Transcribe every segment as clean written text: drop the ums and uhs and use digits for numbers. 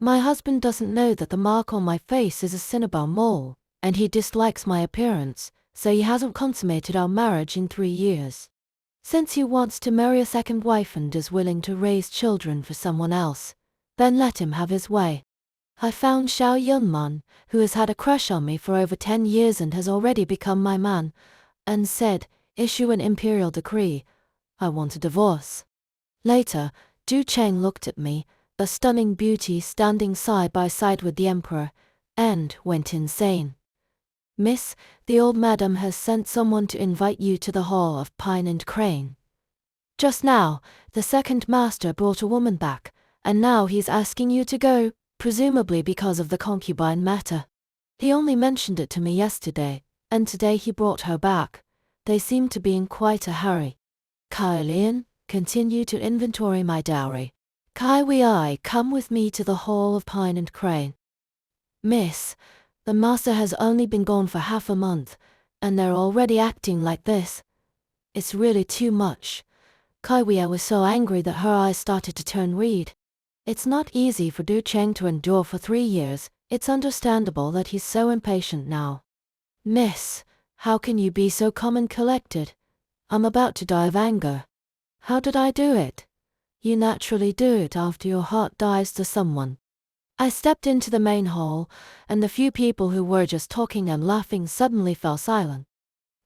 My husband doesn't know that the mark on my face is a Cinnabon mole, and he dislikes my appearance, so he hasn't consummated our marriage in 3 years. Since he wants to marry a second wife and is willing to raise children for someone else, then let him have his way. I found Xiao Yunman, who has had a crush on me for over 10 years and has already become my man, and said, issue an imperial decree. I want a divorce. Later, Du Cheng looked at me, a stunning beauty standing side by side with the emperor, and went insane. Miss, the old madam has sent someone to invite you to the hall of Pine and Crane. Just now, the second master brought a woman back, and now he's asking you to go, presumably because of the concubine matter. He only mentioned it to me yesterday, and today he brought her back. They seem to be in quite a hurry. Kai Lian, continue to inventory my dowry. Kai Wei, come with me to the hall of Pine and Crane. Miss, the master has only been gone for half a month, and they're already acting like this. It's really too much. Kai Wei was so angry that her eyes started to turn red. It's not easy for Du Cheng to endure for 3 years. It's understandable that he's so impatient now. Miss, how can you be so calm and collected? I'm about to die of anger. How did I do it? You naturally do it after your heart dies to someone. I stepped into the main hall, and the few people who were just talking and laughing suddenly fell silent.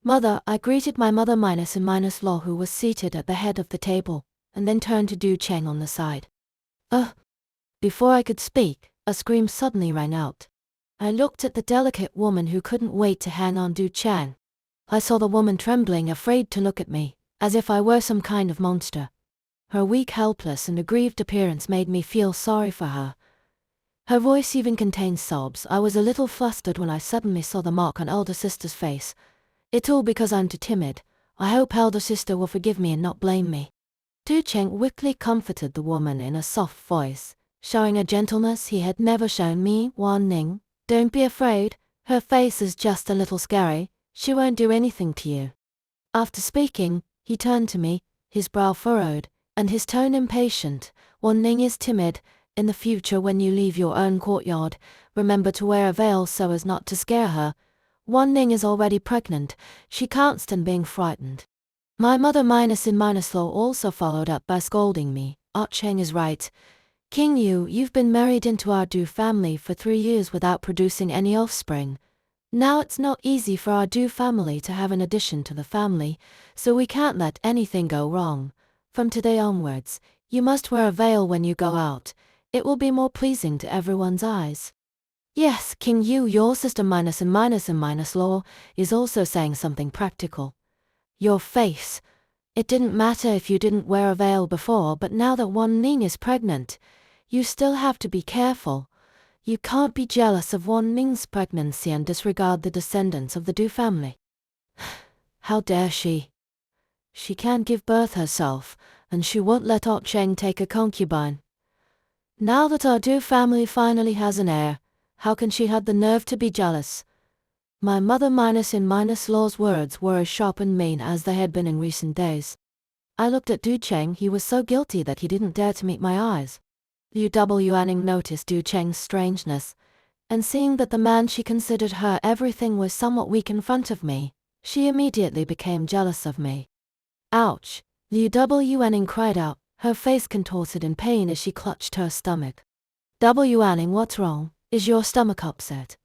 Mother, I greeted my mother minus and minus law who was seated at the head of the table, and then turned to Du Cheng on the side. Before I could speak, a scream suddenly rang out. I looked at the delicate woman who couldn't wait to hang on Du Cheng. I saw the woman trembling, afraid to look at me, as if I were some kind of monster. Her weak, helpless, and aggrieved appearance made me feel sorry for her. Her voice even contained sobs. I was a little flustered when I suddenly saw the mark on elder sister's face. It's all because I'm too timid. I hope elder sister will forgive me and not blame me. Du Cheng quickly comforted the woman in a soft voice, showing a gentleness he had never shown me. Wan Ning, don't be afraid. Her face is just a little scary. She won't do anything to you. After speaking, he turned to me, his brow furrowed, and his tone impatient. Wan Ning is timid. In the future, when you leave your own courtyard, remember to wear a veil so as not to scare her. Wan Ning is already pregnant. She can't stand being frightened. My mother minus in minus law also followed up by scolding me. Cheng is right. King Yu, you've been married into our Du family for 3 years without producing any offspring. Now it's not easy for our Du family to have an addition to the family, so we can't let anything go wrong. From today onwards, you must wear a veil when you go out. It will be more pleasing to everyone's eyes. Yes, King Yu, your sister minus and minus law is also saying something practical. Your face. It didn't matter if you didn't wear a veil before, but now that Wan Ning is pregnant, you still have to be careful. You can't be jealous of Wan Ning's pregnancy and disregard the descendants of the Du family. How dare she? She can't give birth herself, and she won't let Cheng take a concubine. Now that our Du family finally has an heir, how can she have the nerve to be jealous? My mother minus in minus law's words were as sharp and mean as they had been in recent days. I looked at Du Cheng. He was so guilty that he didn't dare to meet my eyes. Liu Anning noticed Du Cheng's strangeness, and seeing that the man she considered her everything was somewhat weak in front of me, she immediately became jealous of me. Ouch! Liu Anning cried out, her face contorted in pain as she clutched her stomach. Anning, what's wrong? Is your stomach upset?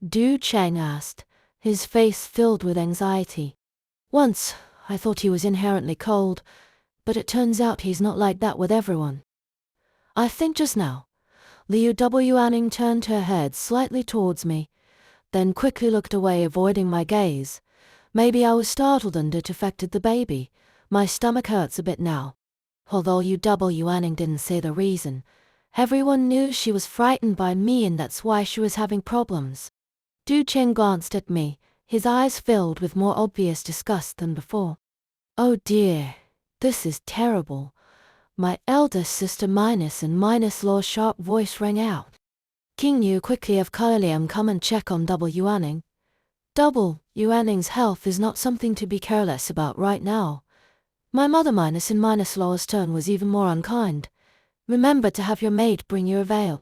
Du Cheng asked, his face filled with anxiety. Once, I thought he was inherently cold, but it turns out he's not like that with everyone. I think just now. Liu Anning turned her head slightly towards me, then quickly looked away, avoiding my gaze. Maybe I was startled and it affected the baby. My stomach hurts a bit now. Although Liu Anning didn't say the reason, everyone knew she was frightened by me and that's why she was having problems. Du Cheng glanced at me, his eyes filled with more obvious disgust than before. Oh dear, this is terrible. My eldest sister minus and minus law's sharp voice rang out. King Yu, quickly have Liam come and check on Yu Anning. Yu Anning's health is not something to be careless about right now. My mother minus in minus law's tone was even more unkind. Remember to have your maid bring you a veil.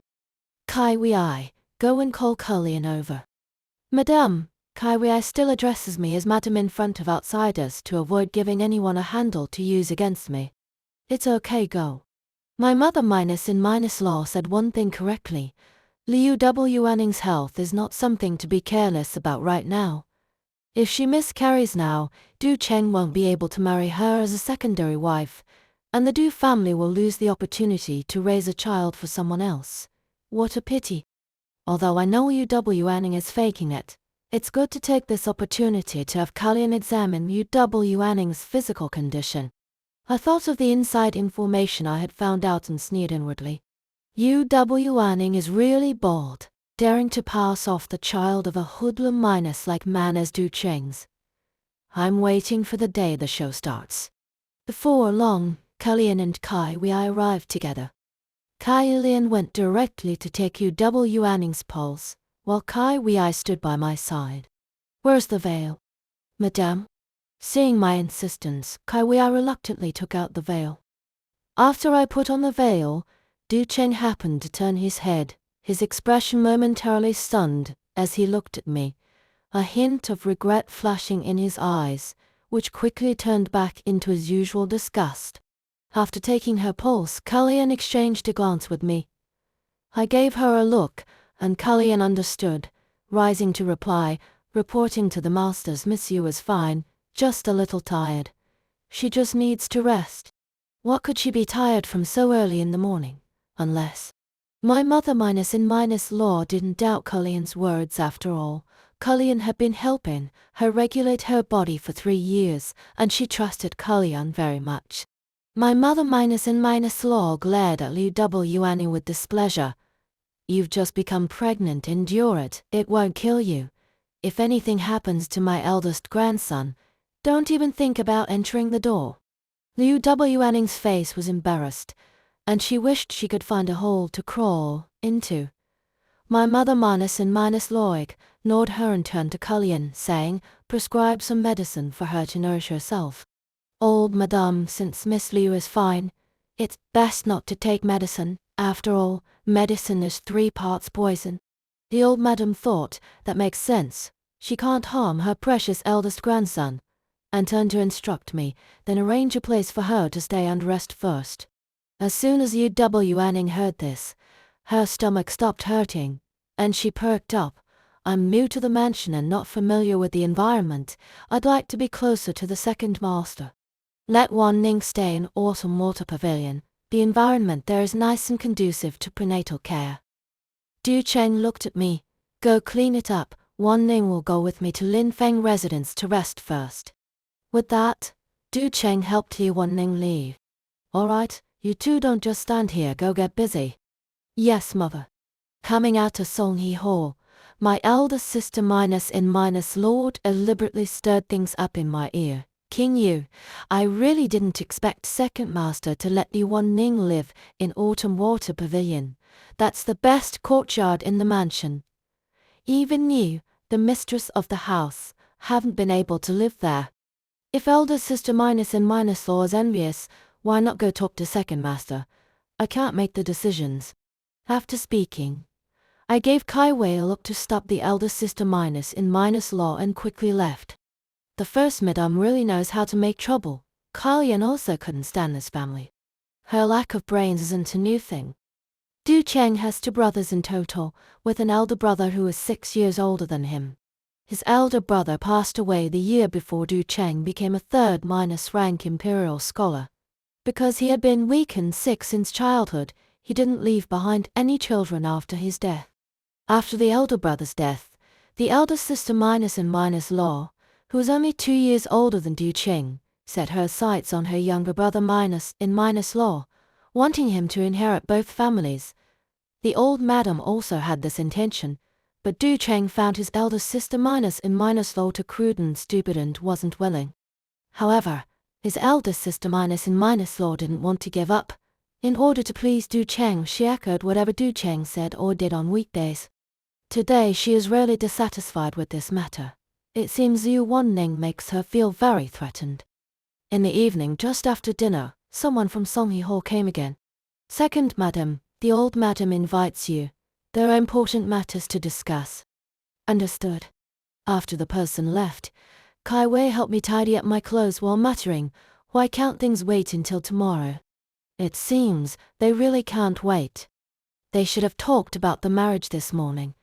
Kai Wei, go and call Cullion over. Madame, Kai Wei still addresses me as Madam in front of outsiders to avoid giving anyone a handle to use against me. It's okay, go. My mother -in-law said one thing correctly. Liu W. Anning's health is not something to be careless about right now. If she miscarries now, Du Cheng won't be able to marry her as a secondary wife, and the Du family will lose the opportunity to raise a child for someone else. What a pity. Although I know UW Anning is faking it, it's good to take this opportunity to have Cullion examine UW Anning's physical condition. I thought of the inside information I had found out and sneered inwardly. UW Anning is really bold, daring to pass off the child of a hoodlum like man as Du Cheng's. I'm waiting for the day the show starts. Before long, Cullion and Kai Wei arrived together. Cullion went directly to take UW Anning's pulse, while Kai Wei stood by my side. Where's the veil? Madame? Seeing my insistence, Kai Wei reluctantly took out the veil. After I put on the veil, Du Cheng happened to turn his head, his expression momentarily stunned as he looked at me, a hint of regret flashing in his eyes, which quickly turned back into his usual disgust. After taking her pulse, Cullion exchanged a glance with me. I gave her a look, and Cullion understood, rising to reply, reporting to the masters Miss Yu is fine, just a little tired. She just needs to rest. What could she be tired from so early in the morning? Unless my mother -in-law didn't doubt Cullion's words after all. Cullion had been helping her regulate her body for 3 years, and she trusted Cullion very much. My mother -in-law glared at Liu W. Annie with displeasure. You've just become pregnant, endure it, it won't kill you. If anything happens to my eldest grandson, don't even think about entering the door. Liu W. Anning's face was embarrassed, and she wished she could find a hole to crawl into. My mother -in-law ignored her and turned to Cullion, saying, prescribe some medicine for her to nourish herself. Old Madame, since Miss Liu is fine, it's best not to take medicine. After all, medicine is 3 parts poison. The old madam thought, that makes sense. She can't harm her precious eldest grandson, and turned to instruct me, then arrange a place for her to stay and rest first. As soon as UW Anning heard this, her stomach stopped hurting, and she perked up. I'm new to the mansion and not familiar with the environment. I'd like to be closer to the second master. Let Wan Ning stay in Autumn Water Pavilion. The environment there is nice and conducive to prenatal care. Du Cheng looked at me. Go clean it up. Wan Ning will go with me to Lin Feng residence to rest first. With that, Du Cheng helped Li Wan Ning leave. All right, you two don't just stand here, go get busy. Yes, mother. Coming out of Songhe Hall, my elder sister -in-law deliberately stirred things up in my ear. King Yu, I really didn't expect second master to let Li Wan Ning live in Autumn Water Pavilion. That's the best courtyard in the mansion. Even you, the mistress of the house, haven't been able to live there. If elder sister -in-law is envious, why not go talk to second master? I can't make the decisions. After speaking, I gave Kai Wei a look to stop the elder sister -in-law and quickly left. The first madame really knows how to make trouble. Cullion also couldn't stand this family. Her lack of brains isn't a new thing. Du Cheng has 2 brothers in total, with an elder brother who is 6 years older than him. His elder brother passed away the year before Du Cheng became a 3rd- rank imperial scholar. Because he had been weak and sick since childhood, he didn't leave behind any children after his death. After the elder brother's death, the elder sister -in-law, who was only 2 years older than Du Cheng, set her sights on her younger brother -in-law, wanting him to inherit both families. The old madam also had this intention, but Du Cheng found his elder sister -in-law too crude and stupid and wasn't willing. However, his elder sister -in-law didn't want to give up. In order to please Du Cheng, she echoed whatever Du Cheng said or did on weekdays. Today she is rarely dissatisfied with this matter. It seems Liu Wan Ning makes her feel very threatened. In the evening, just after dinner, someone from Songhe Hall came again. Second madam, the old madam invites you. There are important matters to discuss. Understood. After the person left, Kai Wei helped me tidy up my clothes while muttering, "Why can't things wait until tomorrow?" It seems they really can't wait. They should have talked about the marriage this morning.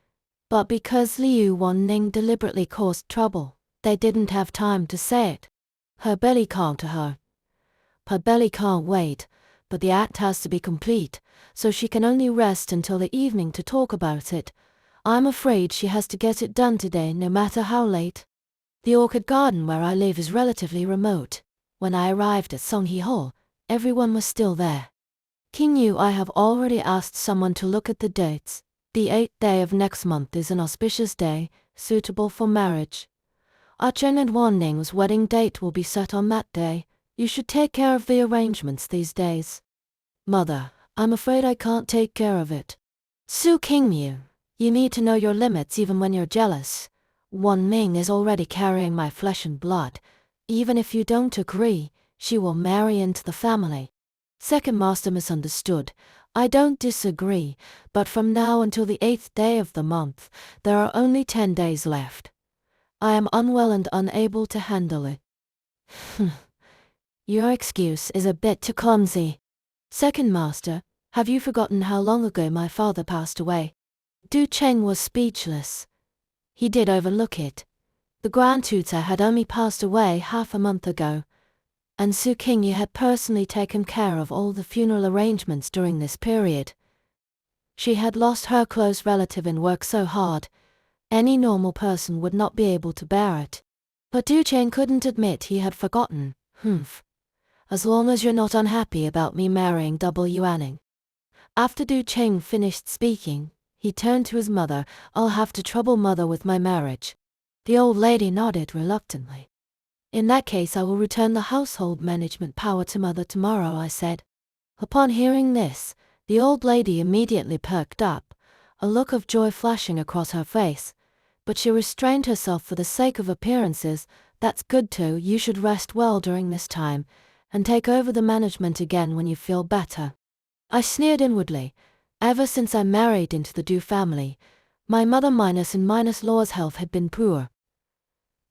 But because Liu Wanning deliberately caused trouble, they didn't have time to say it. Her belly can't wait, but the act has to be complete, so she can only rest until the evening to talk about it. I'm afraid she has to get it done today, no matter how late. The orchid garden where I live is relatively remote. When I arrived at Songhe Hall, everyone was still there. King Yu, I have already asked someone to look at the dates. The 8th day of next month is an auspicious day, suitable for marriage. Our Chen and Wanning's wedding date will be set on that day. You should take care of the arrangements these days. Mother, I'm afraid I can't take care of it. Su Qingyu, you need to know your limits even when you're jealous. Wan Ming is already carrying my flesh and blood. Even if you don't agree, she will marry into the family. Second master misunderstood. I don't disagree, but from now until the 8th day of the month, there are only 10 days left. I am unwell and unable to handle it. Your excuse is a bit too clumsy. Second master, have you forgotten how long ago my father passed away? Du Cheng was speechless. He did overlook it. The grand tutor had only passed away half a month ago, and Su Qingyu had personally taken care of all the funeral arrangements during this period. She had lost her close relative and worked so hard, any normal person would not be able to bear it. But Du Cheng couldn't admit he had forgotten. As long as you're not unhappy about me marrying W. Anning. After Du Cheng finished speaking, he turned to his mother. I'll have to trouble mother with my marriage. The old lady nodded reluctantly. In that case I will return the household management power to mother tomorrow, I said. Upon hearing this, the old lady immediately perked up, a look of joy flashing across her face, but she restrained herself for the sake of appearances. That's good too, you should rest well during this time, and take over the management again when you feel better. I sneered inwardly. Ever since I married into the Du family, my mother-in law's health had been poor.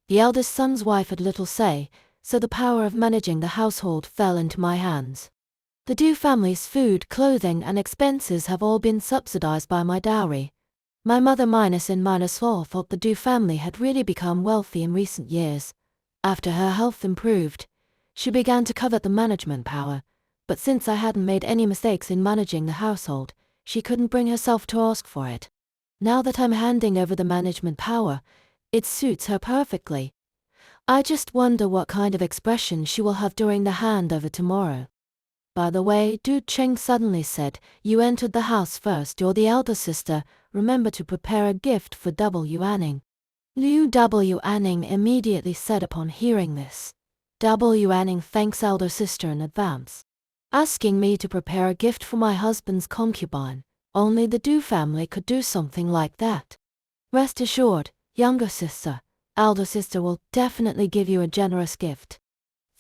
The eldest son's wife had little say, so the power of managing the household fell into my hands. The Du family's food, clothing, and expenses have all been subsidized by my dowry. My mother-in-law thought the Du family had really become wealthy in recent years. After her health improved, she began to covet the management power, but since I hadn't made any mistakes in managing the household, she couldn't bring herself to ask for it. Now that I'm handing over the management power, it suits her perfectly. I just wonder what kind of expression she will have during the handover tomorrow. By the way, Du Cheng suddenly said, you entered the house first, you're the elder sister, remember to prepare a gift for W. Anning. Liu W. Anning immediately said upon hearing this. W. Anning thanks elder sister in advance. Asking me to prepare a gift for my husband's concubine, only the Du family could do something like that. Rest assured, younger sister, elder sister will definitely give you a generous gift.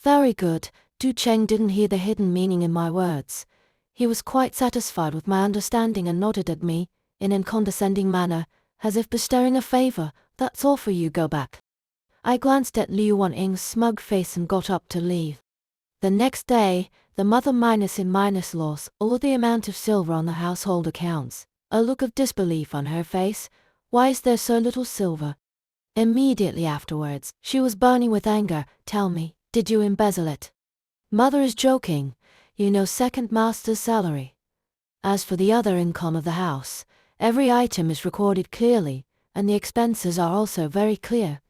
Very good. Du Cheng didn't hear the hidden meaning in my words. He was quite satisfied with my understanding and nodded at me, in a condescending manner, as if bestowing a favor. That's all for you, go back. I glanced at Liu Waning's smug face and got up to leave. The next day, the mother-in-law all the amount of silver on the household accounts, a look of disbelief on her face. Why is there so little silver? Immediately afterwards, she was burning with anger. Tell me, did you embezzle it? Mother is joking, you know second master's salary. As for the other income of the house, every item is recorded clearly, and the expenses are also very clear.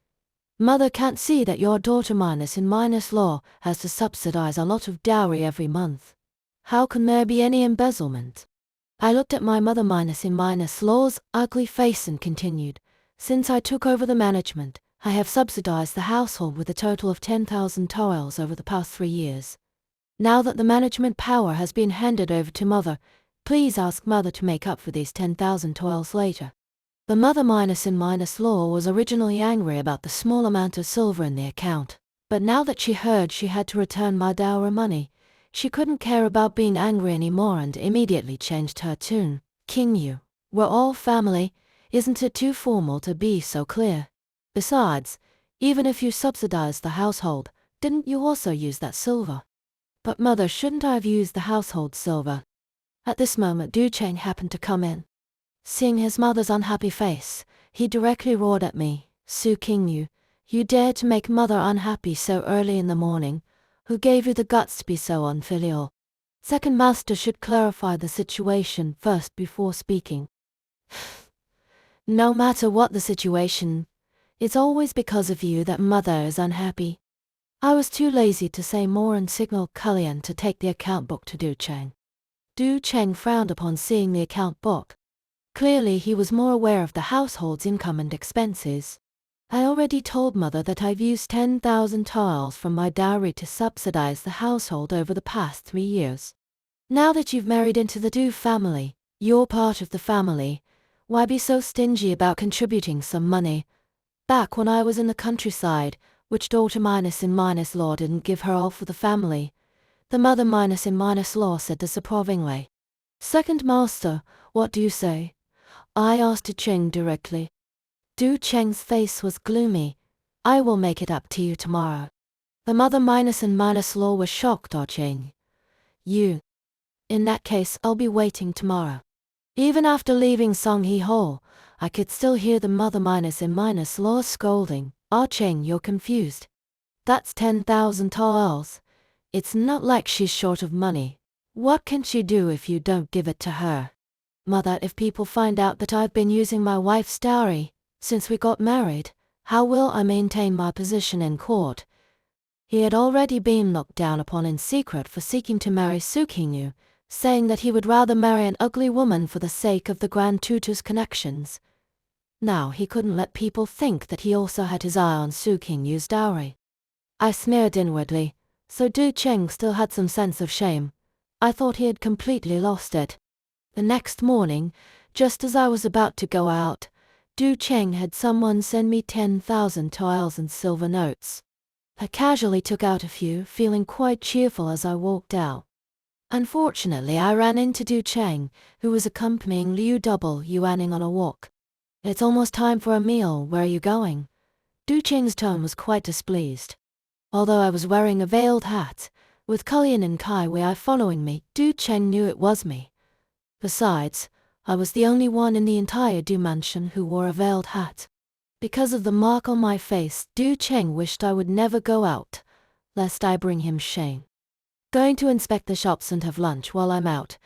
Mother can't see that your daughter-in-law has to subsidize a lot of dowry every month. How can there be any embezzlement? I looked at my mother-in-law's ugly face and continued, since I took over the management, I have subsidized the household with a total of 10,000 toils over the past 3 years. Now that the management power has been handed over to mother, please ask mother to make up for these 10,000 toils later. The mother-in-law was originally angry about the small amount of silver in the account, but now that she heard she had to return my dowry money, she couldn't care about being angry anymore and immediately changed her tune. King Yu, We're all family, isn't it too formal to be so clear? Besides, even if you subsidized the household, didn't you also use that silver? But mother, shouldn't I have used the household silver? At this moment Du Cheng happened to come in. Seeing his mother's unhappy face, he directly roared at me, "Su Qingyu, you dared to make mother unhappy so early in the morning. Who gave you the guts to be so unfilial? Second master should clarify the situation first before speaking." No matter what the situation, it's always because of you that mother is unhappy. I was too lazy to say more and signaled Cullion to take the account book to Du Cheng. Du Cheng frowned upon seeing the account book. Clearly he was more aware of the household's income and expenses. I already told mother that I've used 10,000 taels from my dowry to subsidize the household over the past 3 years. Now that you've married into the Du family, you're part of the family, why be so stingy about contributing some money? Back when I was in the countryside, which daughter minus law didn't give her all for the family? The mother minus law said disapprovingly. Second master, what do you say? I asked Du Cheng directly. Du Cheng's face was gloomy. I will make it up to you tomorrow. The mother minus law was shocked. Du Cheng. You. In that case, I'll be waiting tomorrow. Even after leaving Song He Hall, I could still hear the mother minus law scolding. "Ah Cheng, you're confused. That's 10,000 taels. It's not like she's short of money. What can she do if you don't give it to her? Mother, if people find out that I've been using my wife's dowry since we got married, how will I maintain my position in court?" He had already been looked down upon in secret for seeking to marry Su Qingyu, saying that he would rather marry an ugly woman for the sake of the Grand Tutor's connections. Now he couldn't let people think that he also had his eye on Su Qingyu's dowry. I sneered inwardly, so Du Cheng still had some sense of shame. I thought he had completely lost it. The next morning, just as I was about to go out, Du Cheng had someone send me 10,000 taels in silver notes. I casually took out a few, feeling quite cheerful as I walked out. Unfortunately, I ran into Du Cheng, who was accompanying Liu Yuaning on a walk. "It's almost time for a meal, where are you going?" Du Cheng's tone was quite displeased. Although I was wearing a veiled hat, with Cullion and Kai Wei following me, Du Cheng knew it was me. Besides, I was the only one in the entire Du mansion who wore a veiled hat. Because of the mark on my face, Du Cheng wished I would never go out, lest I bring him shame. "Going to inspect the shops and have lunch while I'm out,"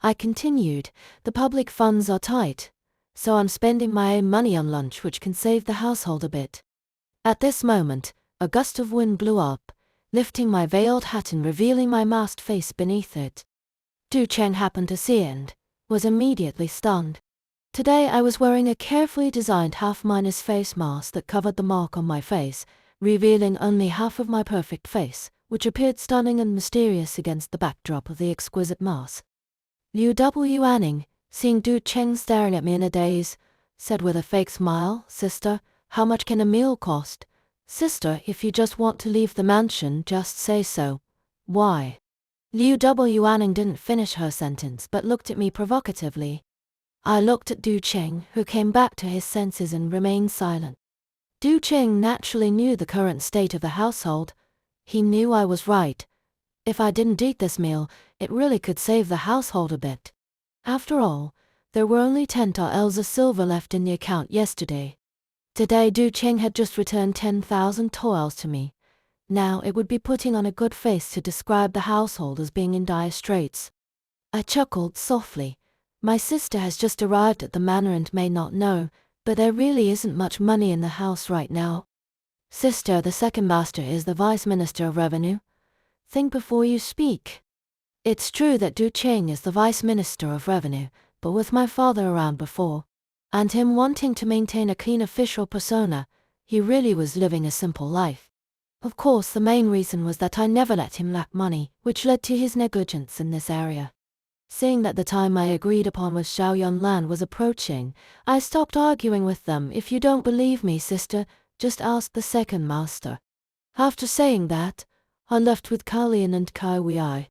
I continued. "The public funds are tight, so I'm spending my own money on lunch, which can save the household a bit." At this moment, a gust of wind blew up, lifting my veiled hat and revealing my masked face beneath it. Du Cheng happened to see it and was immediately stunned. Today I was wearing a carefully designed half-minus face mask that covered the mark on my face, revealing only half of my perfect face, which appeared stunning and mysterious against the backdrop of the exquisite mask. Liu Yuaning, seeing Du Cheng staring at me in a daze, said with a fake smile, "Sister, how much can a meal cost?" "Sister, if you just want to leave the mansion, just say so." "Why?" Liu Yuaning didn't finish her sentence but looked at me provocatively. I looked at Du Cheng, who came back to his senses and remained silent. Du Cheng naturally knew the current state of the household. He knew I was right. If I didn't eat this meal, it really could save the household a bit. After all, there were only 10 taels of silver left in the account yesterday. Today Du Cheng had just returned 10,000 taels to me. Now it would be putting on a good face to describe the household as being in dire straits. I chuckled softly. My sister has just arrived at the manor and may not know, but there really isn't much money in the house right now. Sister, the second master is the Vice Minister of Revenue. Think before you speak. It's true that Du Cheng is the Vice Minister of Revenue, but with my father around before, and him wanting to maintain a clean official persona, he really was living a simple life. Of course, the main reason was that I never let him lack money, which led to his negligence in this area. Seeing that the time I agreed upon with Xiao Yunlan was approaching, I stopped arguing with them. "If you don't believe me, sister, just ask the second master." After saying that, I left with Cullion and Kai Wei.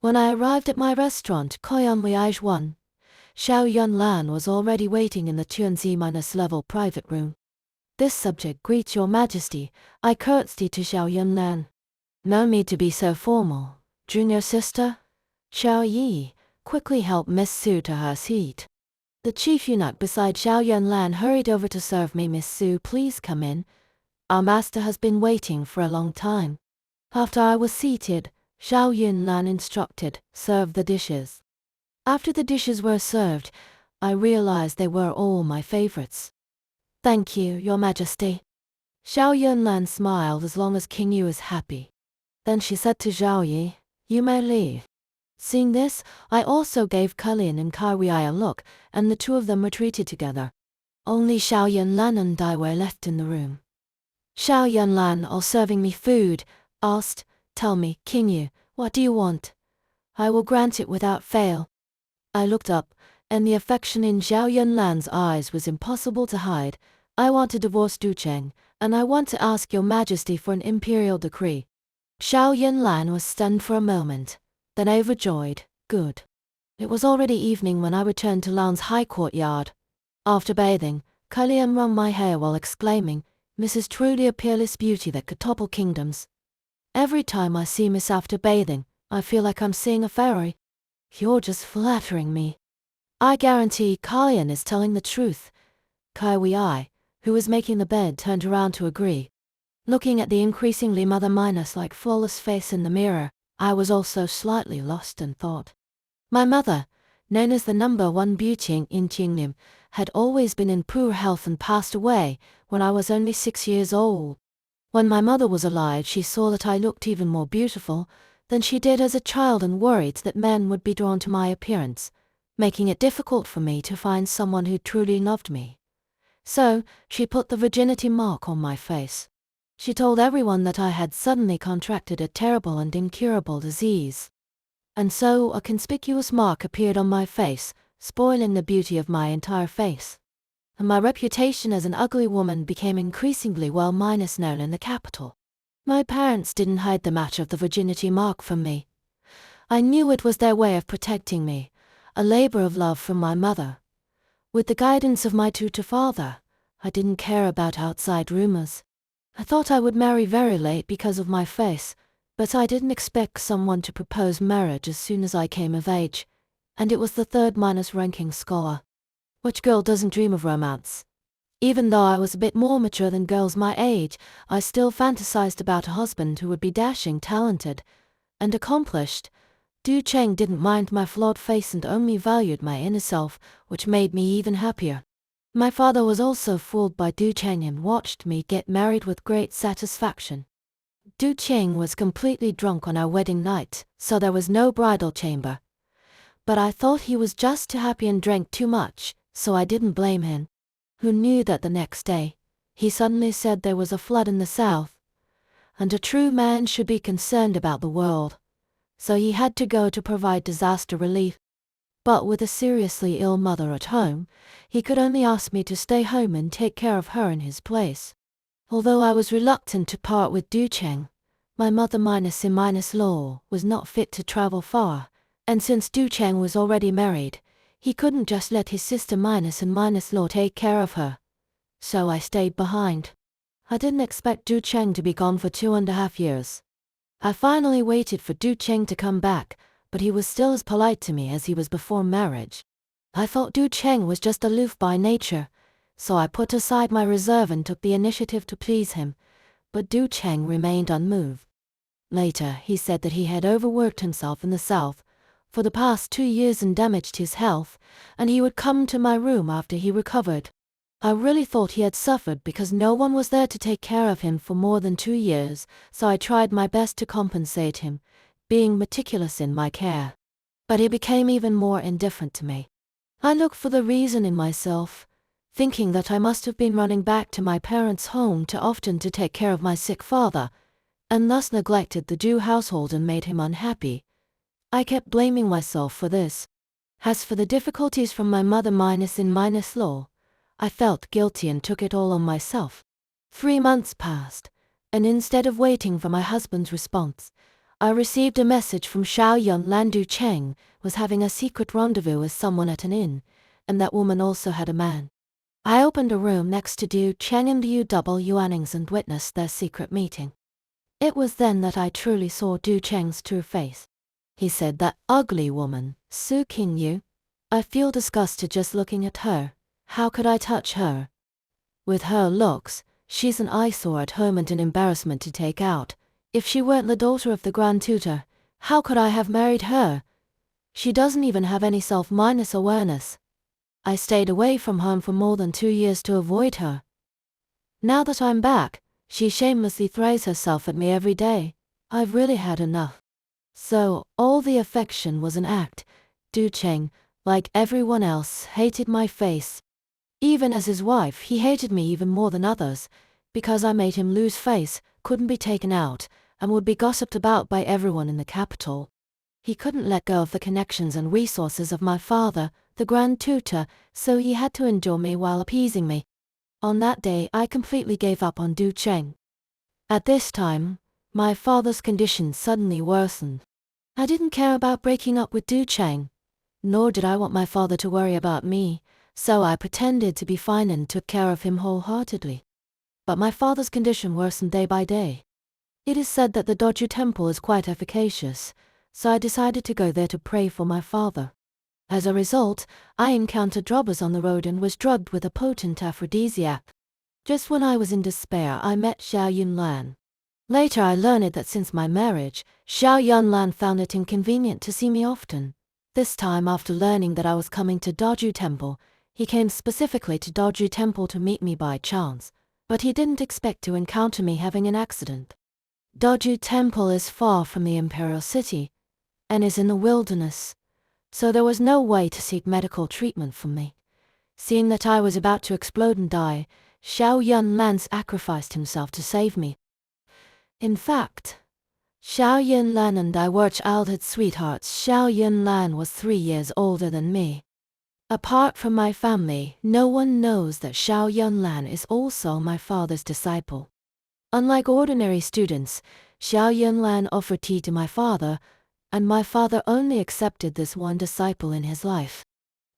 When I arrived at my restaurant, Koyan Wei One, Xiao Yunlan was already waiting in the Tuanzi-level private room. "This subject greets your majesty," I curtsied to Xiao Yunlan. "No need to be so formal. Junior sister?" Xiao Yi quickly helped Miss Su to her seat. The chief eunuch beside Xiao Yunlan hurried over to serve me. "Miss Su, please come in. Our master has been waiting for a long time." After I was seated, Xiao Yunlan instructed, "Serve the dishes." After the dishes were served, I realized they were all my favorites. "Thank you, your majesty." Xiao Yunlan smiled as long as King Yu is happy. Then she said to Zhao Yi, "You may leave." Seeing this, I also gave Kulin and Kaiwei a look, and the two of them retreated together. Only Xiao Yunlan and I were left in the room. Xiao Yunlan, all serving me food, asked, "Tell me, King Yu, what do you want? I will grant it without fail." I looked up, and the affection in Xiao Yunlan's eyes was impossible to hide. "I want to divorce Du Cheng, and I want to ask your majesty for an imperial decree." Xiao Yunlan was stunned for a moment, then overjoyed. "Good." It was already evening when I returned to Lan's high courtyard. After bathing, Kulian wrung my hair while exclaiming, "Miss is truly a peerless beauty that could topple kingdoms. Every time I see Miss after bathing, I feel like I'm seeing a fairy." "You're just flattering me." "I guarantee Kulian is telling the truth." Kaiwei, who was making the bed, turned around to agree. Looking at the increasingly Mother Minus-like flawless face in the mirror, I was also slightly lost in thought. My mother, known as the #1 beauty in Qingnim, had always been in poor health and passed away when I was only 6 years old. When my mother was alive, she saw that I looked even more beautiful than she did as a child and worried that men would be drawn to my appearance, making it difficult for me to find someone who truly loved me. So, she put the virginity mark on my face. She told everyone that I had suddenly contracted a terrible and incurable disease. And so a conspicuous mark appeared on my face, spoiling the beauty of my entire face. And my reputation as an ugly woman became increasingly known in the capital. My parents didn't hide the matter of the virginity mark from me. I knew it was their way of protecting me, a labor of love from my mother. With the guidance of my tutor father, I didn't care about outside rumors. I thought I would marry very late because of my face, but I didn't expect someone to propose marriage as soon as I came of age, and it was the third ranking scholar. Which girl doesn't dream of romance? Even though I was a bit more mature than girls my age, I still fantasized about a husband who would be dashing, talented, and accomplished. Du Cheng didn't mind my flawed face and only valued my inner self, which made me even happier. My father was also fooled by Du Cheng and watched me get married with great satisfaction. Du Cheng was completely drunk on our wedding night, so there was no bridal chamber. But I thought he was just too happy and drank too much, so I didn't blame him. Who knew that the next day, he suddenly said there was a flood in the south, and a true man should be concerned about the world. So he had to go to provide disaster relief. But with a seriously ill mother at home, he could only ask me to stay home and take care of her in his place. Although I was reluctant to part with Du Cheng, my mother -in-law was not fit to travel far, and since Du Cheng was already married, he couldn't just let his sister -in-law take care of her. So I stayed behind. I didn't expect Du Cheng to be gone for 2.5 years. I finally waited for Du Cheng to come back, but he was still as polite to me as he was before marriage. I thought Du Cheng was just aloof by nature, so I put aside my reserve and took the initiative to please him, but Du Cheng remained unmoved. Later, he said that he had overworked himself in the south for the past 2 years and damaged his health, and he would come to my room after he recovered. I really thought he had suffered because no one was there to take care of him for more than 2 years, so I tried my best to compensate him, being meticulous in my care. But he became even more indifferent to me. I looked for the reason in myself, thinking that I must have been running back to my parents' home too often to take care of my sick father, and thus neglected the Jew household and made him unhappy. I kept blaming myself for this. As for the difficulties from my mother -in-law, I felt guilty and took it all on myself. 3 months passed, and instead of waiting for my husband's response, I received a message from Xiao Yunlan Du Cheng was having a secret rendezvous with someone at an inn, and that woman also had a man. I opened a room next to Du Cheng and Liu Annings and witnessed their secret meeting. It was then that I truly saw Du Cheng's true face. He said, "That ugly woman, Su Qingyu. I feel disgusted just looking at her. How could I touch her? With her looks, she's an eyesore at home and an embarrassment to take out. If she weren't the daughter of the Grand Tutor, how could I have married her? She doesn't even have any self-awareness. I stayed away from home for more than 2 years to avoid her. Now that I'm back, she shamelessly throws herself at me every day. I've really had enough." So, all the affection was an act. Du Cheng, like everyone else, hated my face. Even as his wife, he hated me even more than others, because I made him lose face, couldn't be taken out, and would be gossiped about by everyone in the capital. He couldn't let go of the connections and resources of my father, the Grand Tutor, so he had to endure me while appeasing me. On that day, I completely gave up on Du Cheng. At this time, my father's condition suddenly worsened. I didn't care about breaking up with Du Cheng, nor did I want my father to worry about me, so I pretended to be fine and took care of him wholeheartedly. But my father's condition worsened day by day. It is said that the Doju Temple is quite efficacious, so I decided to go there to pray for my father. As a result, I encountered robbers on the road and was drugged with a potent aphrodisiac. Just when I was in despair, I met Xiao Yunlan. Later I learned that since my marriage, Xiao Yunlan found it inconvenient to see me often. This time, after learning that I was coming to Doju Temple, he came specifically to Doju Temple to meet me by chance, but he didn't expect to encounter me having an accident. Doju Temple is far from the imperial city, and is in the wilderness, so there was no way to seek medical treatment from me. Seeing that I was about to explode and die, Xiao Yunlan sacrificed himself to save me. In fact, Xiao Yunlan and I were childhood sweethearts. Xiao Yunlan was 3 years older than me. Apart from my family, no one knows that Xiao Yunlan is also my father's disciple. Unlike ordinary students, Xiao Yunlan offered tea to my father, and my father only accepted this one disciple in his life.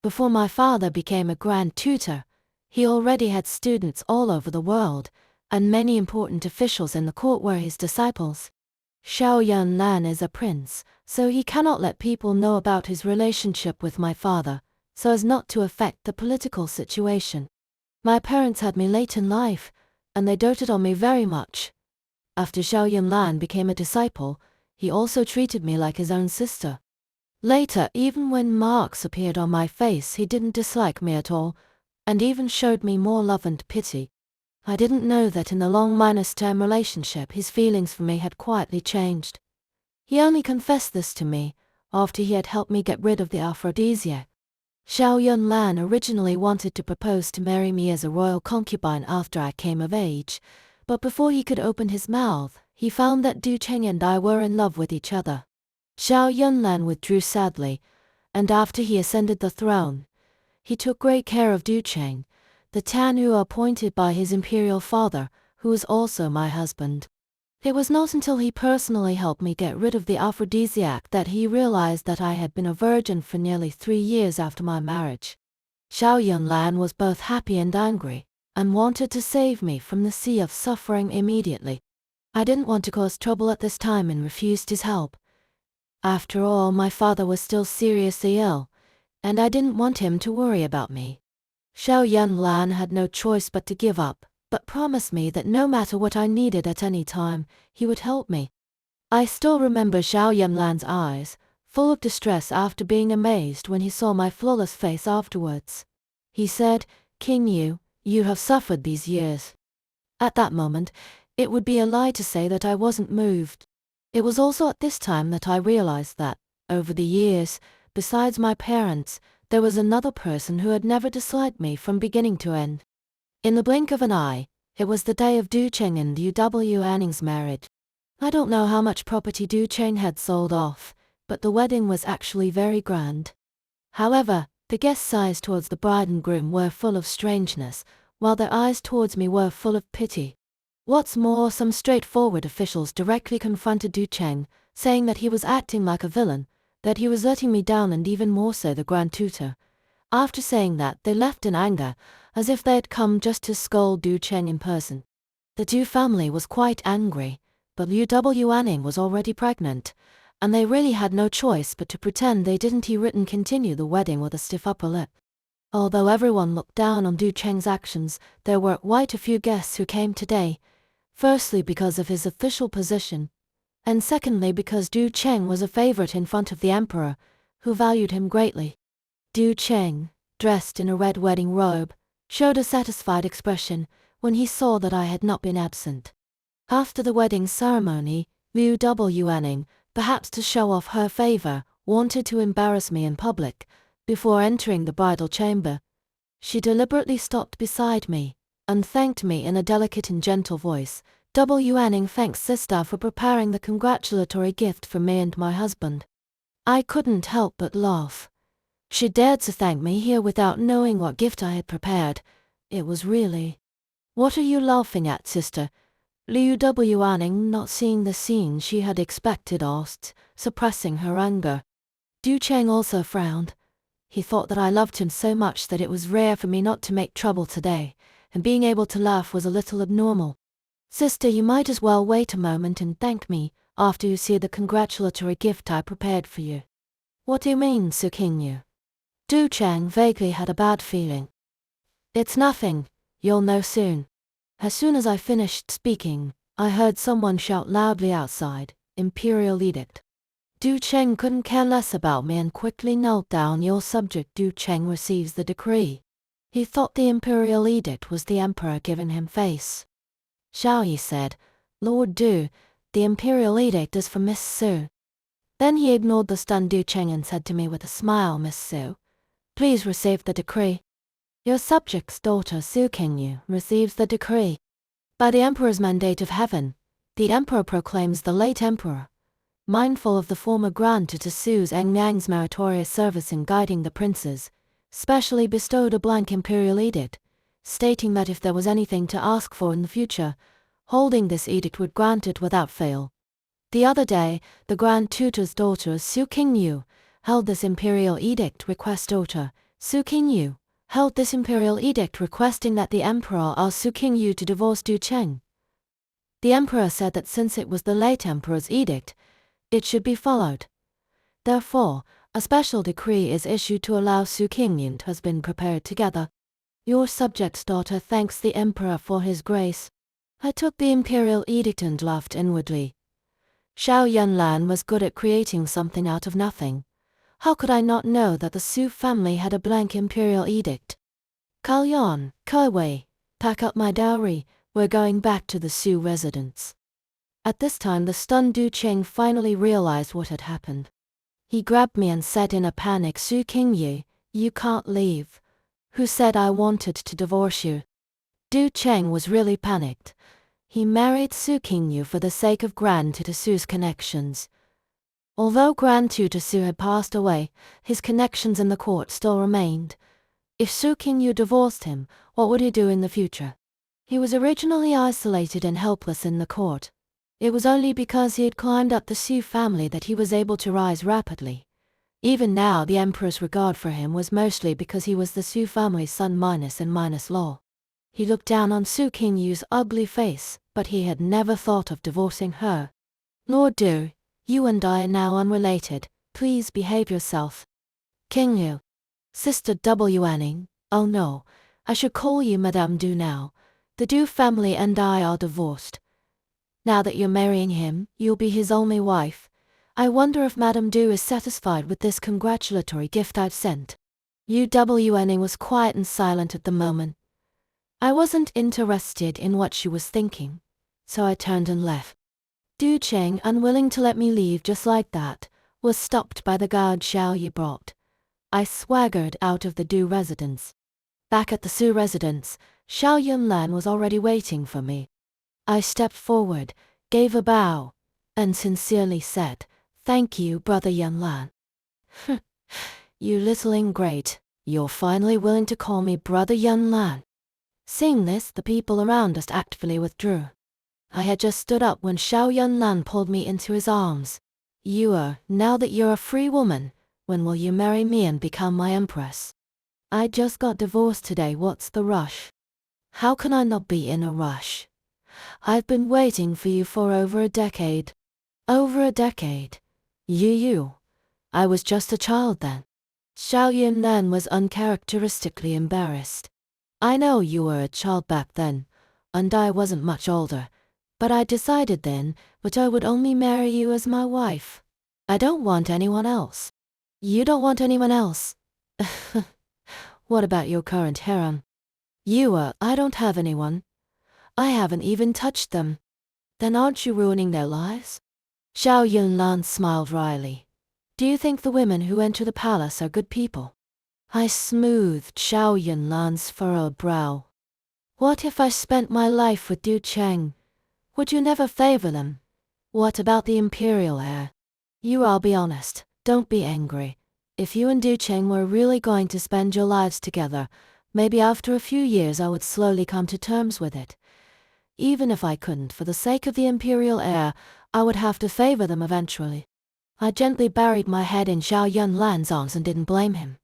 Before my father became a Grand Tutor, he already had students all over the world, and many important officials in the court were his disciples. Xiao Yunlan is a prince, so he cannot let people know about his relationship with my father, so as not to affect the political situation. My parents had me late in life, and they doted on me very much. After Xiao Yunlan became a disciple, he also treated me like his own sister. Later, even when marks appeared on my face, he didn't dislike me at all, and even showed me more love and pity. I didn't know that in the long -term relationship his feelings for me had quietly changed. He only confessed this to me after he had helped me get rid of the aphrodisiac. Xiao Yunlan originally wanted to propose to marry me as a royal concubine after I came of age, but before he could open his mouth, he found that Du Cheng and I were in love with each other. Xiao Yunlan withdrew sadly, and after he ascended the throne, he took great care of Du Cheng, the Tanu appointed by his imperial father, who was also my husband. It was not until he personally helped me get rid of the aphrodisiac that he realized that I had been a virgin for nearly 3 years after my marriage. Xiao Yunlan was both happy and angry, and wanted to save me from the sea of suffering immediately. I didn't want to cause trouble at this time and refused his help. After all, my father was still seriously ill, and I didn't want him to worry about me. Xiao Yunlan had no choice but to give up, but promised me that no matter what I needed at any time, he would help me. I still remember Xiao Yunlan's eyes, full of distress after being amazed when he saw my flawless face afterwards. He said, "King Yu, you have suffered these years." At that moment, it would be a lie to say that I wasn't moved. It was also at this time that I realized that, over the years, besides my parents, there was another person who had never disliked me from beginning to end. In the blink of an eye, it was the day of Du Cheng and Liu Anning's marriage. I don't know how much property Du Cheng had sold off, but the wedding was actually very grand. However, the guests' eyes towards the bride and groom were full of strangeness, while their eyes towards me were full of pity. What's more, some straightforward officials directly confronted Du Cheng, saying that he was acting like a villain, that he was letting me down, and even more so the Grand Tutor. After saying that, they left in anger, as if they had come just to scold Du Cheng in person. The Du family was quite angry, but Liu W. Anning was already pregnant, and they really had no choice but to pretend they didn't written continue the wedding with a stiff upper lip. Although everyone looked down on Du Cheng's actions, there were quite a few guests who came today, firstly because of his official position, and secondly because Du Cheng was a favorite in front of the emperor, who valued him greatly. Du Cheng, dressed in a red wedding robe, showed a satisfied expression when he saw that I had not been absent. After the wedding ceremony, Liu W. Anning, perhaps to show off her favor, wanted to embarrass me in public. Before entering the bridal chamber, she deliberately stopped beside me and thanked me in a delicate and gentle voice. W. Anning thanks sister for preparing the congratulatory gift for me and my husband. I couldn't help but laugh. She dared to thank me here without knowing what gift I had prepared. It was really... "What are you laughing at, sister?" Liu W. Anning, not seeing the scene she had expected, asked, suppressing her anger. Du Cheng also frowned. He thought that I loved him so much that it was rare for me not to make trouble today, and being able to laugh was a little abnormal. "Sister, you might as well wait a moment and thank me after you see the congratulatory gift I prepared for you." "What do you mean, Su Qingyu?" Du Cheng vaguely had a bad feeling. "It's nothing, you'll know soon." As soon as I finished speaking, I heard someone shout loudly outside, "Imperial edict." Du Cheng couldn't care less about me and quickly knelt down. "Your subject Du Cheng receives the decree." He thought the imperial edict was the emperor giving him face. Xiao Yi said, "Lord Du, the imperial edict is for Miss Su." Then he ignored the stunned Du Cheng and said to me with a smile, "Miss Su, please receive the decree." "Your subject's daughter Su Qingyu receives the decree. By the emperor's mandate of heaven, the emperor proclaims the late emperor, mindful of the former Grand Tutor Su's Engyang's meritorious service in guiding the princes, specially bestowed a blank imperial edict, stating that if there was anything to ask for in the future, holding this edict would grant it without fail. The other day, the Grand Tutor's daughter Su Qingyu held this imperial edict requesting that the emperor ask Su Qingyu to divorce Du Cheng. The emperor said that since it was the late emperor's edict, it should be followed. Therefore, a special decree is issued to allow Su Qingyu and husband prepared together. Your subject's daughter thanks the emperor for his grace." I took the imperial edict and laughed inwardly. Xiao Yunlan was good at creating something out of nothing. How could I not know that the Su family had a blank imperial edict? "Kalyan, Kaiwei, pack up my dowry, we're going back to the Su residence." At this time the stunned Du Cheng finally realized what had happened. He grabbed me and said in a panic, "Su Qingyu, you can't leave. Who said I wanted to divorce you?" Du Cheng was really panicked. He married Su Qingyu for the sake of Grand Tutor Su's connections. Although Grand Tutor Su had passed away, his connections in the court still remained. If Su Qingyu divorced him, what would he do in the future? He was originally isolated and helpless in the court. It was only because he had climbed up the Su family that he was able to rise rapidly. Even now the emperor's regard for him was mostly because he was the Su family's son minus law. He looked down on Su Qingyu's ugly face, but he had never thought of divorcing her. "Lord Du, you and I are now unrelated, please behave yourself." "Qingyu." "Sister W. Anning, oh no, I should call you Madame Du now. The Du family and I are divorced. Now that you're marrying him, you'll be his only wife. I wonder if Madame Du is satisfied with this congratulatory gift I've sent." U.W. Anning was quiet and silent at the moment. I wasn't interested in what she was thinking, so I turned and left. Du Cheng, unwilling to let me leave just like that, was stopped by the guard Xiao Yi brought. I swaggered out of the Du residence. Back at the Su residence, Xiao Yunlan was already waiting for me. I stepped forward, gave a bow, and sincerely said, "Thank you, Brother Yunlan." "You little ingrate, you're finally willing to call me Brother Yunlan." Seeing this, the people around us actively withdrew. I had just stood up when Xiao Yunlan pulled me into his arms. Now that you're a free woman, when will you marry me and become my empress? I just got divorced today, what's the rush? How can I not be in a rush? I've been waiting for you for over a decade. Over a decade? I was just a child then. Xiao Yunnan was uncharacteristically embarrassed. I know you were a child back then, and I wasn't much older, but I decided then that I would only marry you as my wife. I don't want anyone else. You don't want anyone else? What about your current harem? I don't have anyone. I haven't even touched them. Then aren't you ruining their lives? Xiao Yunlan smiled wryly. Do you think the women who enter the palace are good people? I smoothed Xiao Yunlan's furrowed brow. What if I spent my life with Du Cheng? Would you never favor them? What about the imperial heir? I'll be honest, don't be angry. If you and Du Cheng were really going to spend your lives together, maybe after a few years I would slowly come to terms with it. Even if I couldn't, for the sake of the imperial heir, I would have to favor them eventually. I gently buried my head in Xiao Yunlan's arms and didn't blame him.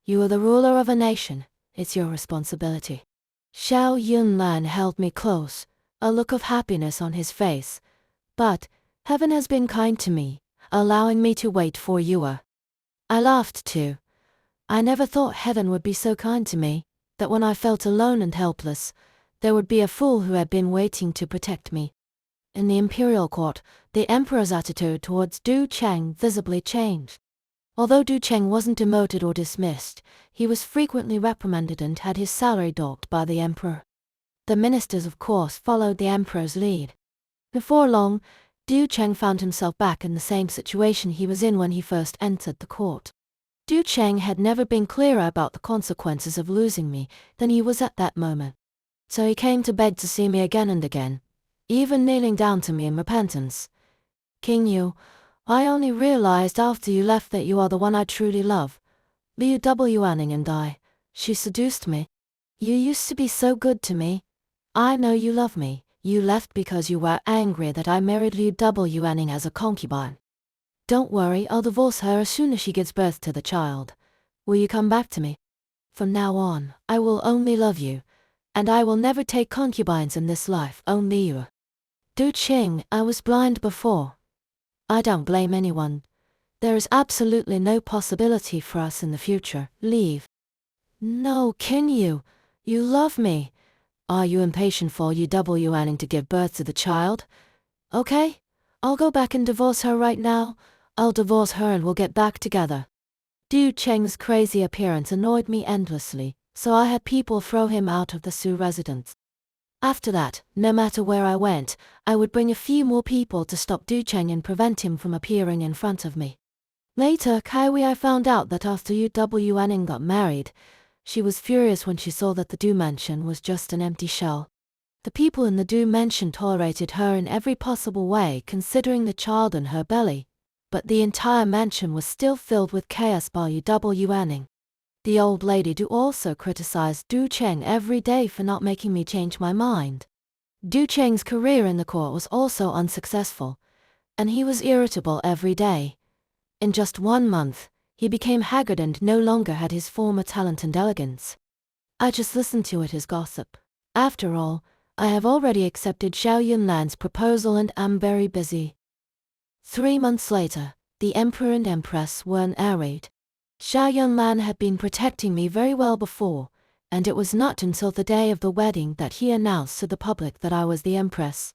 You are the ruler of a nation. It's your responsibility. Xiao Yunlan held me close, a look of happiness on his face. But heaven has been kind to me, allowing me to wait for you. I laughed too. I never thought heaven would be so kind to me, that when I felt alone and helpless, there would be a fool who had been waiting to protect me. In the imperial court, the emperor's attitude towards Du Cheng visibly changed. Although Du Cheng wasn't demoted or dismissed, he was frequently reprimanded and had his salary docked by the emperor. The ministers, of course, followed the emperor's lead. Before long, Du Cheng found himself back in the same situation he was in when he first entered the court. Du Cheng had never been clearer about the consequences of losing me than he was at that moment. So he came to beg to see me again and again, even kneeling down to me in repentance. King Yu, I only realized after you left that you are the one I truly love. Liu W. Anning and she seduced me. You used to be so good to me. I know you love me. You left because you were angry that I married Liu W. Anning as a concubine. Don't worry, I'll divorce her as soon as she gives birth to the child. Will you come back to me? From now on, I will only love you, and I will never take concubines in this life, only you. Du Cheng, I was blind before. I don't blame anyone. There is absolutely no possibility for us in the future. Leave. No, King Yu, you love me. Are you impatient for UW Anning to give birth to the child? Okay, I'll go back and divorce her right now. I'll divorce her and we'll get back together. Du Cheng's crazy appearance annoyed me endlessly, so I had people throw him out of the Su residence. After that, no matter where I went, I would bring a few more people to stop Du Cheng and prevent him from appearing in front of me. Later, I found out that after UW Anning got married, she was furious when she saw that the Du mansion was just an empty shell. The people in the Du mansion tolerated her in every possible way, considering the child in her belly, but the entire mansion was still filled with chaos by UW Anning. The old lady Du also criticized Du Cheng every day for not making me change my mind. Du Cheng's career in the court was also unsuccessful, and he was irritable every day. In just 1 month, he became haggard and no longer had his former talent and elegance. I just listened to it as gossip. After all, I have already accepted Xiao Yunlan's proposal and am very busy. 3 months later, the emperor and empress were married. Xiao Yunlan had been protecting me very well before, and it was not until the day of the wedding that he announced to the public that I was the empress.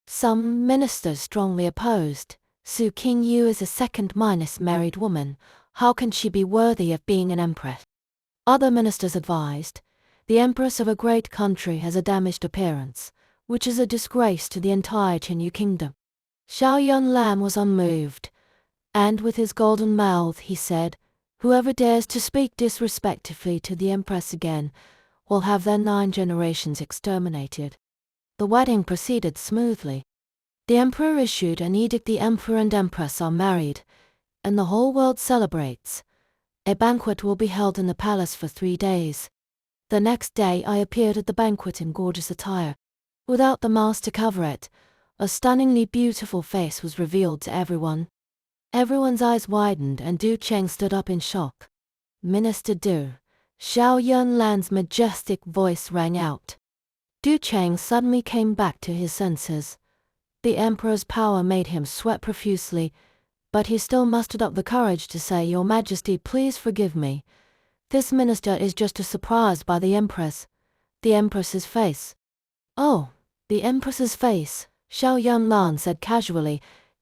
Some ministers strongly opposed. Su Qingyu is a second-minus married woman. How can she be worthy of being an empress? Other ministers advised, the empress of a great country has a damaged appearance, which is a disgrace to the entire Qingyu kingdom. Xiao Yunlan was unmoved, and with his golden mouth he said, whoever dares to speak disrespectfully to the empress again will have their 9 generations exterminated. The wedding proceeded smoothly. The emperor issued an edict the emperor and empress are married, and the whole world celebrates. A banquet will be held in the palace for 3 days. The next day I appeared at the banquet in gorgeous attire. Without the mask to cover it, a stunningly beautiful face was revealed to everyone. Everyone's eyes widened and Du Cheng stood up in shock. Minister Du, Xiao Yunlan's majestic voice rang out. Du Cheng suddenly came back to his senses. The emperor's power made him sweat profusely, but he still mustered up the courage to say, "Your Majesty, please forgive me. This minister is just surprised by the empress." The empress's face. "Oh, the empress's face," Xiao Yunlan said casually.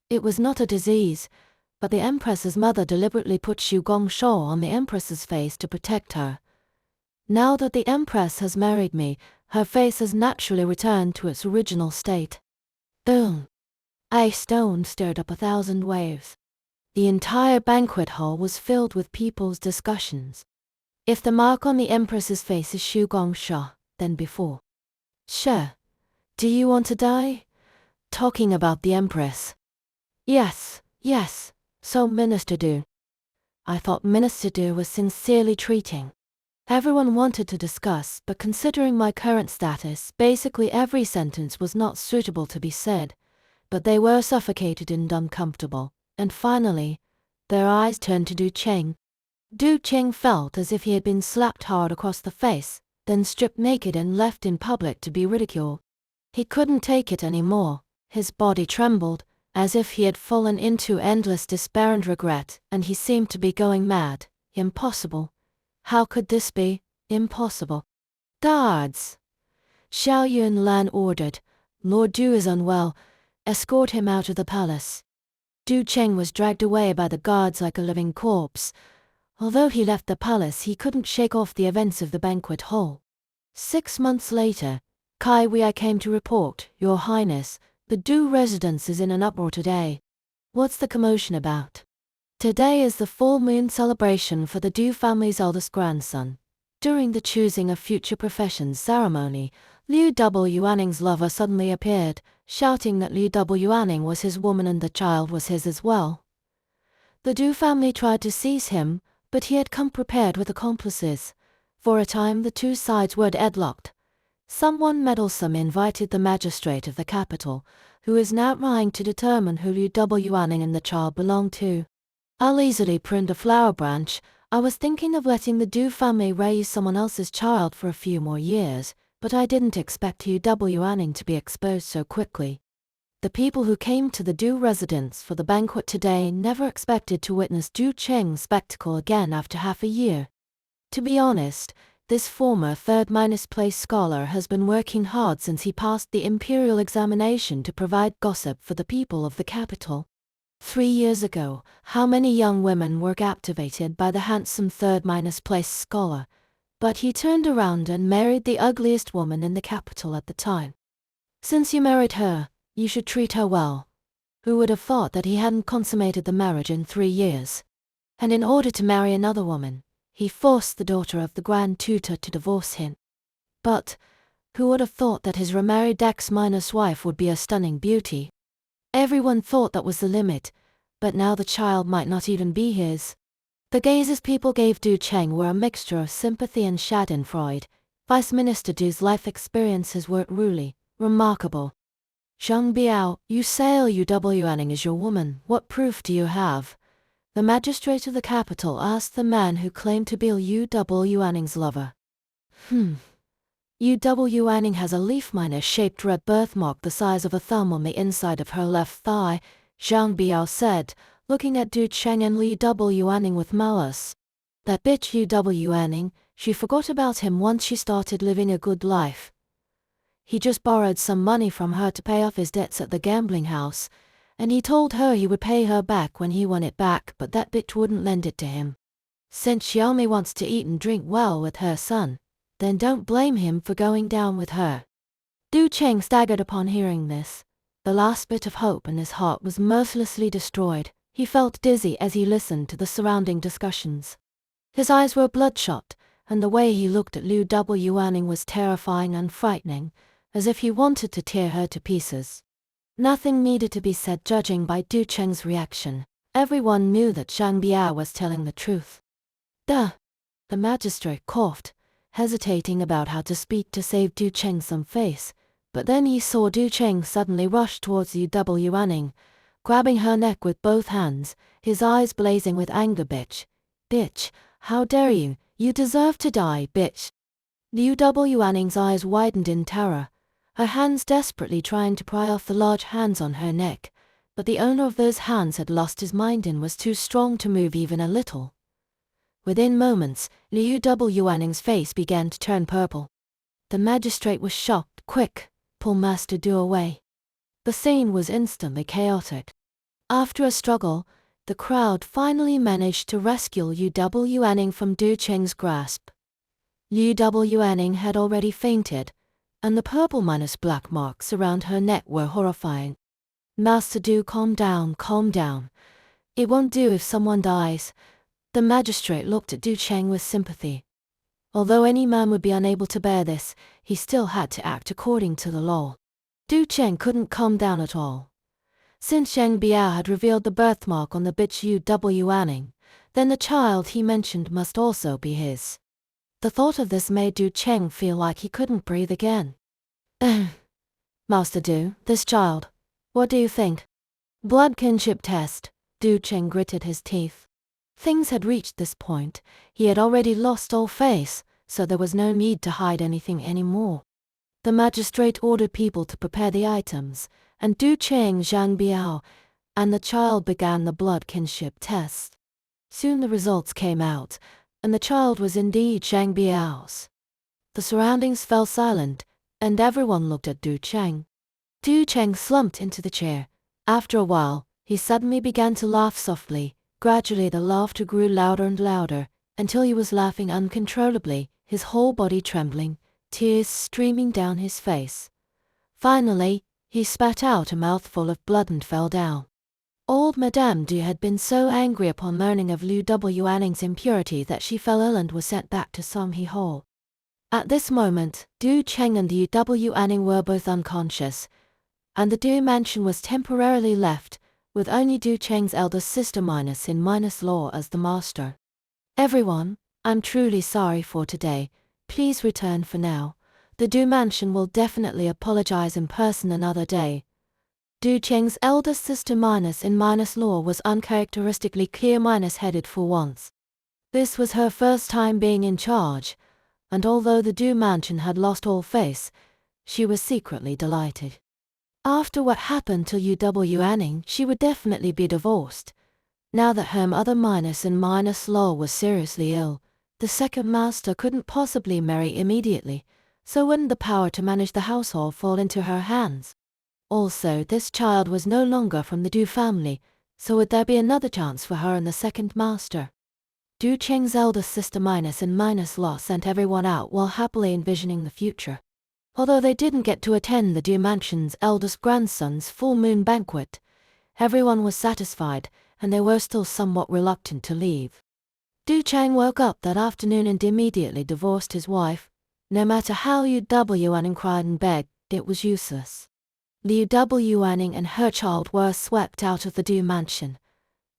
"It was not a disease, but the empress's mother deliberately put Xu Gongshou on the empress's face to protect her. Now that the empress has married me, her face has naturally returned to its original state." Boom! A stone stirred up 1,000 waves. The entire banquet hall was filled with people's discussions. If the mark on the empress's face is Xu Gongshou, then before. Sure. Do you want to die? Talking about the empress. Yes, yes, so Minister Du. I thought Minister Du was sincerely treating. Everyone wanted to discuss, but considering my current status, basically every sentence was not suitable to be said, but they were suffocated and uncomfortable, and finally, their eyes turned to Du Cheng. Du Cheng felt as if he had been slapped hard across the face, then stripped naked and left in public to be ridiculed. He couldn't take it anymore. His body trembled, as if he had fallen into endless despair and regret, and he seemed to be going mad. Impossible. How could this be? Impossible. Guards! Xiao Yunlan ordered. Lord Du is unwell. Escort him out of the palace. Du Cheng was dragged away by the guards like a living corpse. Although he left the palace, he couldn't shake off the events of the banquet hall. 6 months later, Kai Wei came to report, "Your Highness, the Du residence is in an uproar today." "What's the commotion about?" "Today is the full moon celebration for the Du family's eldest grandson. During the choosing of future professions ceremony, Liu W. Anning's lover suddenly appeared, shouting that Liu W. Anning was his woman and the child was his as well. The Du family tried to seize him, but he had come prepared with accomplices. For a time the two sides were deadlocked. Someone meddlesome invited the magistrate of the capital, who is now trying to determine who Liu W. Anning and the child belong to. "I'll easily prune a flower branch. I was thinking of letting the Du family raise someone else's child for a few more years, but I didn't expect Liu W. Anning to be exposed so quickly." The people who came to the Du residence for the banquet today never expected to witness Du Cheng's spectacle again after half a year. To be honest, this former third-place scholar has been working hard since he passed the imperial examination to provide gossip for the people of the capital. 3 years ago, how many young women were captivated by the handsome third-place scholar, but he turned around and married the ugliest woman in the capital at the time. Since you married her, you should treat her well. Who would have thought that he hadn't consummated the marriage in 3 years? And in order to marry another woman, he forced the daughter of the Grand Tutor to divorce him. But who would have thought that his remarried ex-miner's wife would be a stunning beauty? Everyone thought that was the limit, but now the child might not even be his. The gazes people gave Du Cheng were a mixture of sympathy and schadenfreude. Vice Minister Du's life experiences were truly remarkable. "Zhang Biao, you say Liu W. Anning is your woman. What proof do you have?" The magistrate of the capital asked the man who claimed to be Liu W. Anning's lover. Liu W. Anning has a leaf miner-shaped red birthmark the size of a thumb on the inside of her left thigh, Zhang Biao said, looking at Du Cheng and Liu W. Anning with malice. "That bitch Liu W. Anning, she forgot about him once she started living a good life. He just borrowed some money from her to pay off his debts at the gambling house, and he told her he would pay her back when he won it back, but that bitch wouldn't lend it to him. Since she only wants to eat and drink well with her son, then don't blame him for going down with her." Du Cheng staggered upon hearing this. The last bit of hope in his heart was mercilessly destroyed. He felt dizzy as he listened to the surrounding discussions. His eyes were bloodshot, and the way he looked at Liu W. Anning was terrifying and frightening, as if he wanted to tear her to pieces. Nothing needed to be said judging by Du Cheng's reaction. Everyone knew that Zhang Biao was telling the truth. Duh! The magistrate coughed, hesitating about how to speak to save Du Cheng some face, but then he saw Du Cheng suddenly rush towards Liu W. Anning, grabbing her neck with both hands, his eyes blazing with anger. Bitch! Bitch! How dare you! You deserve to die, bitch! Liu Anning's eyes widened in terror, her hands desperately trying to pry off the large hands on her neck, but the owner of those hands had lost his mind and was too strong to move even a little. Within moments, Liu Anning's face began to turn purple. The magistrate was shocked. Quick, pull Master Du away. The scene was instantly chaotic. After a struggle, the crowd finally managed to rescue Liu Anning from Du Cheng's grasp. Liu Anning had already fainted, and the purple-black marks around her neck were horrifying. Master Du, calm down, calm down. It won't do if someone dies. The magistrate looked at Du Cheng with sympathy. Although any man would be unable to bear this, he still had to act according to the law. Du Cheng couldn't calm down at all. Since Zhang Biao had revealed the birthmark on the bitch Liu Anning, then the child he mentioned must also be his. The thought of this made Du Cheng feel like he couldn't breathe again. Master Du, this child, what do you think? Blood kinship test. Du Cheng gritted his teeth. Things had reached this point, he had already lost all face, so there was no need to hide anything anymore. The magistrate ordered people to prepare the items, and Du Cheng, Zhang Biao, and the child began the blood kinship test. Soon the results came out, and the child was indeed Zhang Biao's. The surroundings fell silent, and everyone looked at Du Cheng. Du Cheng slumped into the chair. After a while, he suddenly began to laugh softly. Gradually the laughter grew louder and louder, until he was laughing uncontrollably, his whole body trembling, tears streaming down his face. Finally, he spat out a mouthful of blood and fell down. Old Madame Du had been so angry upon learning of Liu Anning's impurity that she fell ill and was sent back to Songhe Hall. At this moment, Du Cheng and Liu Anning were both unconscious, and the Du mansion was temporarily left, with only Du Cheng's eldest sister -in-law as the master. Everyone, I'm truly sorry for today. Please return for now. The Du mansion will definitely apologize in person another day. Du Cheng's eldest sister -in-law was uncharacteristically clear-headed for once. This was her first time being in charge, and although the Du mansion had lost all face, she was secretly delighted. After what happened to Liu Anning, she would definitely be divorced. Now that her other -in-law was seriously ill, the second master couldn't possibly marry immediately, so wouldn't the power to manage the household fall into her hands? Also, this child was no longer from the Du family, so would there be another chance for her and the second master? Du Cheng's eldest sister -in-law sent everyone out while happily envisioning the future. Although they didn't get to attend the Du mansion's eldest grandson's full moon banquet, everyone was satisfied, and they were still somewhat reluctant to leave. Du Cheng woke up that afternoon and immediately divorced his wife. No matter how Liu Anning cried and begged, it was useless. Liu Anning and her child were swept out of the Du mansion,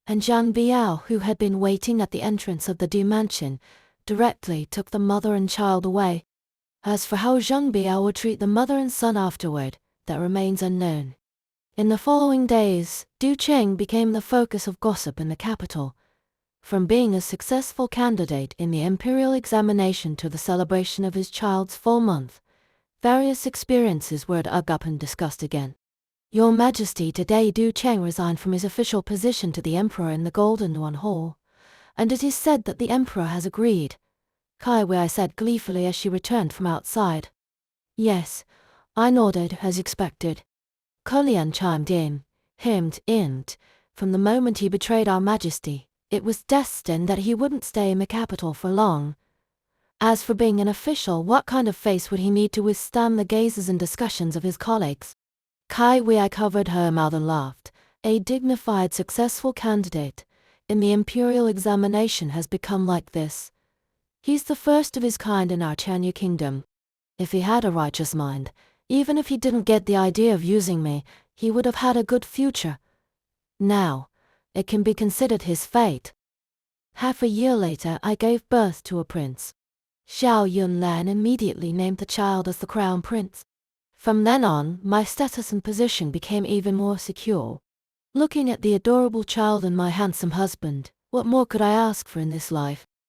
and Zhang Biao, who had been waiting at the entrance of the Du mansion, directly took the mother and child away. As for how Zhang Biao would treat the mother and son afterward, that remains unknown. In the following days, Du Cheng became the focus of gossip in the capital. From being a successful candidate in the imperial examination to the celebration of his child's full month, various experiences were dug up and discussed again. Your Majesty, today Du Cheng resigned from his official position to the Emperor in the Golden One Hall, and it is said that the Emperor has agreed. Kai Wei said gleefully as she returned from outside. Yes, I nodded as expected. Kolian chimed in, hemmed. From the moment he betrayed our Majesty, it was destined that he wouldn't stay in the capital for long. As for being an official, what kind of face would he need to withstand the gazes and discussions of his colleagues? Kai Wei covered her mouth and laughed. A dignified, successful candidate in the imperial examination has become like this. He's the first of his kind in our Chanyu kingdom. If he had a righteous mind, even if he didn't get the idea of using me, he would have had a good future. Now, it can be considered his fate. Half a year later, I gave birth to a prince. Xiao Yunlan immediately named the child as the crown prince. From then on, my status and position became even more secure. Looking at the adorable child and my handsome husband, what more could I ask for in this life?